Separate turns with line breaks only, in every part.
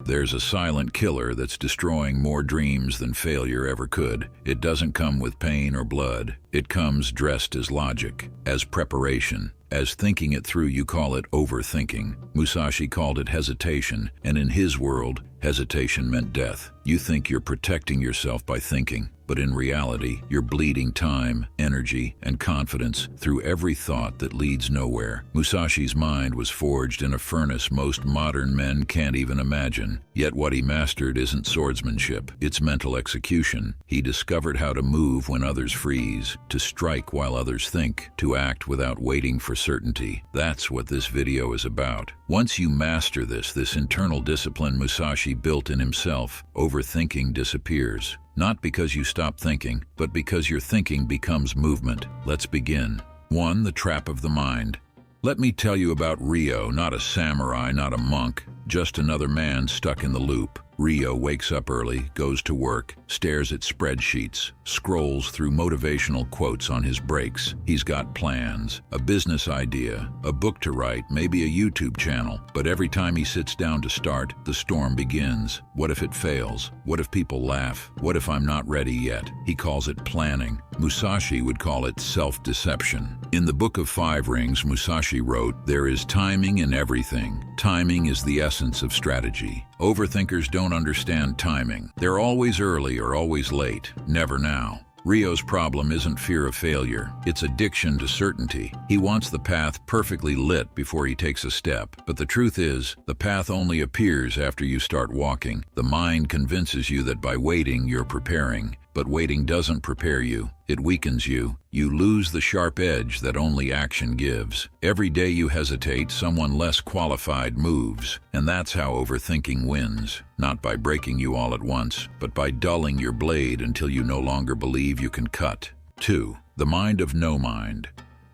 There's a silent killer that's destroying more dreams than failure ever could. It doesn't come with pain or blood. It comes dressed as logic, as preparation, as thinking it through. You call it overthinking. Musashi called it hesitation, and in his world, hesitation meant death. You think you're protecting yourself by thinking, but in reality, you're bleeding time, energy, and confidence through every thought that leads nowhere. Musashi's mind was forged in a furnace most modern men can't even imagine. Yet what he mastered isn't swordsmanship, it's mental execution. He discovered how to move when others freeze, to strike while others think, to act without waiting for certainty. That's what this video is about. Once you master this internal discipline Musashi built in himself, overthinking disappears. Not because you stop thinking, but because your thinking becomes movement. Let's begin. 1. The trap of the mind. Let me tell you about Ryo, not a samurai, not a monk, just another man stuck in the loop. Ryo wakes up early, goes to work, stares at spreadsheets, scrolls through motivational quotes on his breaks. He's got plans, a business idea, a book to write, maybe a YouTube channel. But every time he sits down to start, the storm begins. What if it fails? What if people laugh? What if I'm not ready yet? He calls it planning. Musashi would call it self-deception. In the Book of Five Rings, Musashi wrote, "There is timing in everything. Timing is the essence of strategy." Overthinkers don't understand timing. They're always early or always late, never now. Ryo's problem isn't fear of failure, it's addiction to certainty. He wants the path perfectly lit before he takes a step. But the truth is, the path only appears after you start walking. The mind convinces you that by waiting, you're preparing. But waiting doesn't prepare you, it weakens you. You lose the sharp edge that only action gives. Every day you hesitate, someone less qualified moves. And that's how overthinking wins. Not by breaking you all at once, but by dulling your blade until you no longer believe you can cut. 2. The mind of no mind.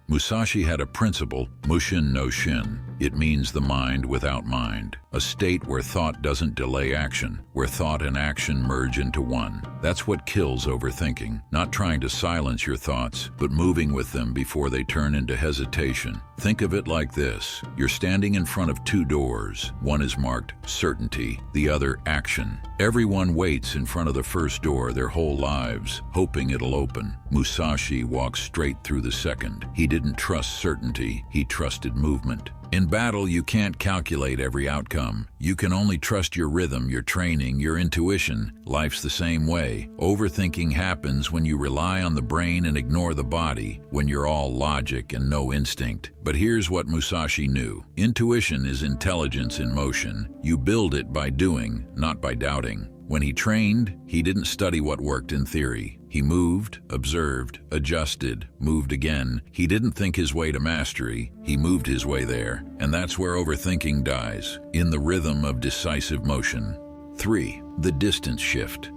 Musashi had a principle, mushin no shin. It means the mind without mind, a state where thought doesn't delay action, where thought and action merge into one. That's what kills overthinking, not trying to silence your thoughts, but moving with them before they turn into hesitation. Think of it like this. You're standing in front of two doors. One is marked certainty, the other action. Everyone waits in front of the first door their whole lives, hoping it'll open. Musashi walks straight through the second. He didn't trust certainty, he trusted movement. In battle, you can't calculate every outcome. You can only trust your rhythm, your training, your intuition. Life's the same way. Overthinking happens when you rely on the brain and ignore the body, when you're all logic and no instinct. But here's what Musashi knew. Intuition is intelligence in motion. You build it by doing, not by doubting. When he trained, he didn't study what worked in theory. He moved, observed, adjusted, moved again. He didn't think his way to mastery, he moved his way there. And that's where overthinking dies, in the rhythm of decisive motion. 3. The distance shift.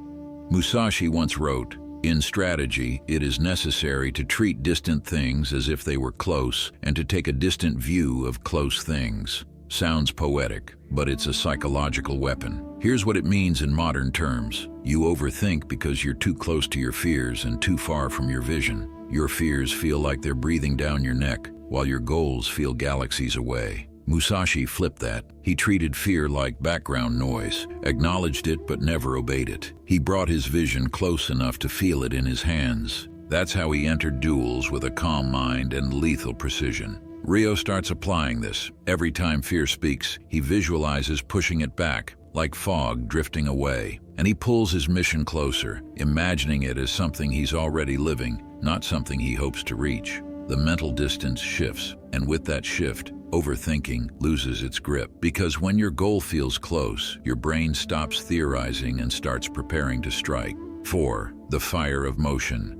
Musashi once wrote, "In strategy, it is necessary to treat distant things as if they were close, and to take a distant view of close things." Sounds poetic, but it's a psychological weapon. Here's what it means in modern terms. You overthink because you're too close to your fears and too far from your vision. Your fears feel like they're breathing down your neck, while your goals feel galaxies away. Musashi flipped that. He treated fear like background noise, acknowledged it but never obeyed it. He brought his vision close enough to feel it in his hands. That's how he entered duels with a calm mind and lethal precision. Ryo starts applying this. Every time fear speaks, he visualizes pushing it back, like fog drifting away. And he pulls his mission closer, imagining it as something he's already living, not something he hopes to reach. The mental distance shifts, and with that shift, overthinking loses its grip. Because when your goal feels close, your brain stops theorizing and starts preparing to strike. 4. The fire of motion.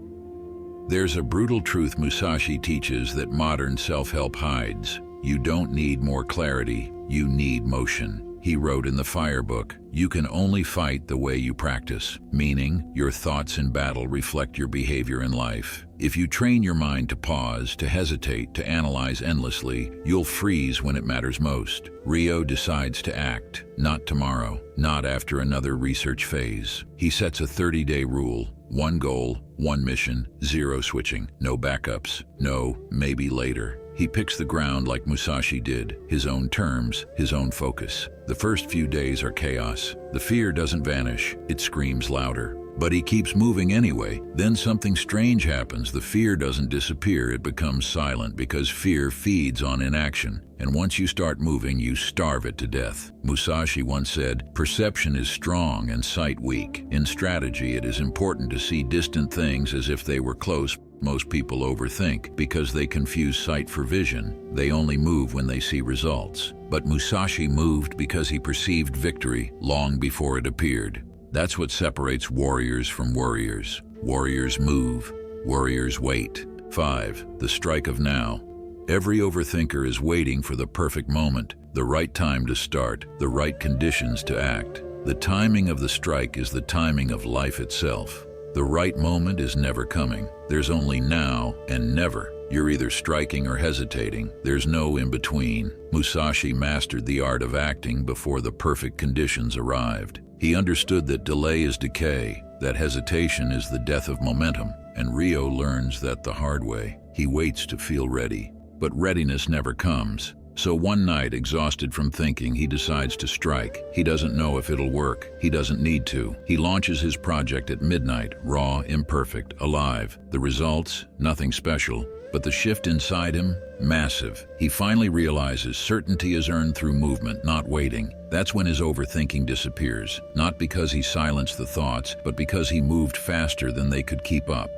There's a brutal truth Musashi teaches that modern self-help hides. You don't need more clarity, you need motion. He wrote in the Fire book, "You can only fight the way you practice," meaning your thoughts in battle reflect your behavior in life. If you train your mind to pause, to hesitate, to analyze endlessly, you'll freeze when it matters most. Ryo decides to act, not tomorrow, not after another research phase. He sets a 30-day rule. One goal, one mission, zero switching, no backups, no maybe later. He picks the ground like Musashi did, his own terms, his own focus. The first few days are chaos. The fear doesn't vanish, it screams louder. But he keeps moving anyway. Then something strange happens. The fear doesn't disappear, it becomes silent because fear feeds on inaction. And once you start moving, you starve it to death. Musashi once said, "Perception is strong and sight weak." In strategy, it is important to see distant things as if they were close. Most people overthink because they confuse sight for vision. They only move when they see results. But Musashi moved because he perceived victory long before it appeared. That's what separates warriors from worriers. Warriors move, warriors wait. 5. The strike of now. Every overthinker is waiting for the perfect moment, the right time to start, the right conditions to act. The timing of the strike is the timing of life itself. The right moment is never coming. There's only now and never. You're either striking or hesitating. There's no in between. Musashi mastered the art of acting before the perfect conditions arrived. He understood that delay is decay, that hesitation is the death of momentum, and Rio learns that the hard way. He waits to feel ready, but readiness never comes. So one night, exhausted from thinking, he decides to strike. He doesn't know if it'll work. He doesn't need to. He launches his project at midnight, raw, imperfect, alive. The results? Nothing special. But the shift inside him? Massive. He finally realizes certainty is earned through movement, not waiting. That's when his overthinking disappears. Not because he silenced the thoughts, but because he moved faster than they could keep up.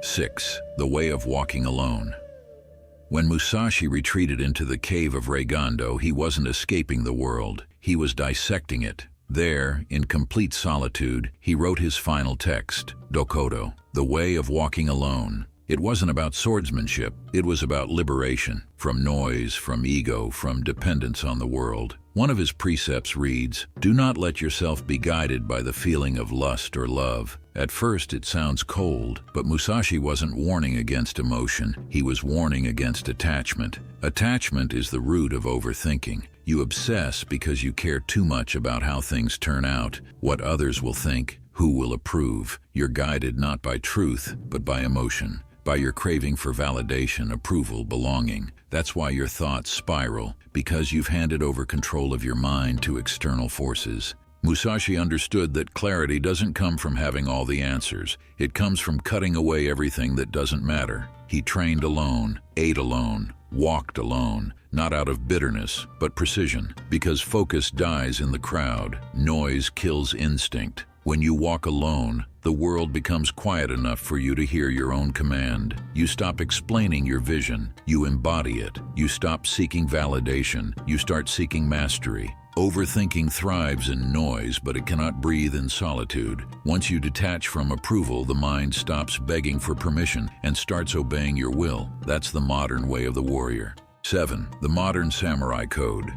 6. The way of walking alone. When Musashi retreated into the cave of Reigondo, he wasn't escaping the world. He was dissecting it. There, in complete solitude, he wrote his final text, Dokodo, The Way of Walking Alone. It wasn't about swordsmanship, it was about liberation, from noise, from ego, from dependence on the world. One of his precepts reads, "Do not let yourself be guided by the feeling of lust or love." At first it sounds cold, but Musashi wasn't warning against emotion, he was warning against attachment. Attachment is the root of overthinking. You obsess because you care too much about how things turn out, what others will think, who will approve. You're guided not by truth, but by emotion. By your craving for validation, approval, belonging. That's why your thoughts spiral, because you've handed over control of your mind to external forces. Musashi understood that clarity doesn't come from having all the answers. It comes from cutting away everything that doesn't matter. He trained alone, ate alone, walked alone, not out of bitterness, but precision. Because focus dies in the crowd, noise kills instinct. When you walk alone, the world becomes quiet enough for you to hear your own command. You stop explaining your vision, you embody it. You stop seeking validation, you start seeking mastery. Overthinking thrives in noise, but it cannot breathe in solitude. Once you detach from approval, the mind stops begging for permission and starts obeying your will. That's the modern way of the warrior. 7. The modern samurai code.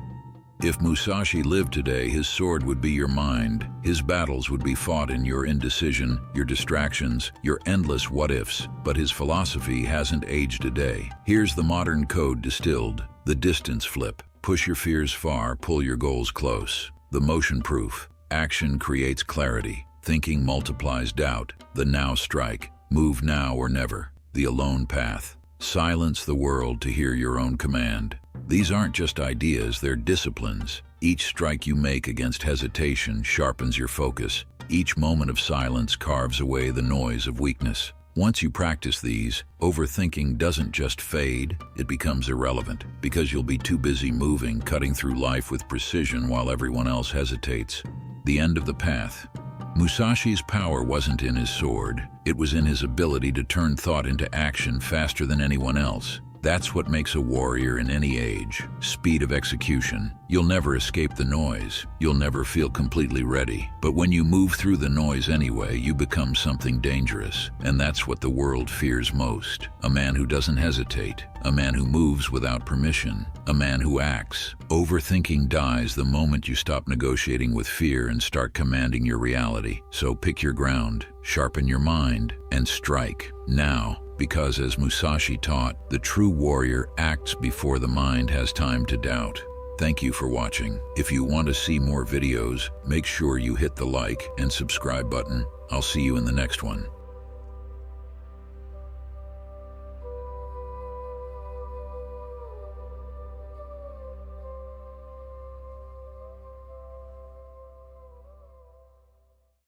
If Musashi lived today, his sword would be your mind. His battles would be fought in your indecision, your distractions, your endless what-ifs. But his philosophy hasn't aged a day. Here's the modern code distilled. The distance flip. Push your fears far, pull your goals close. The motion proof. Action creates clarity. Thinking multiplies doubt. The now strike. Move now or never. The alone path. Silence the world to hear your own command. These aren't just ideas, they're disciplines. Each strike you make against hesitation sharpens your focus. Each moment of silence carves away the noise of weakness. Once you practice these, overthinking doesn't just fade, it becomes irrelevant, because you'll be too busy moving, cutting through life with precision while everyone else hesitates. The end of the path. Musashi's power wasn't in his sword, it was in his ability to turn thought into action faster than anyone else. That's what makes a warrior in any age. Speed of execution. You'll never escape the noise. You'll never feel completely ready. But when you move through the noise anyway, you become something dangerous. And that's what the world fears most. A man who doesn't hesitate. A man who moves without permission. A man who acts. Overthinking dies the moment you stop negotiating with fear and start commanding your reality. So pick your ground, sharpen your mind, and strike now. Because as Musashi taught, the true warrior acts before the mind has time to doubt. Thank you for watching. If you want to see more videos, make sure you hit the like and subscribe button. I'll see you in the next one.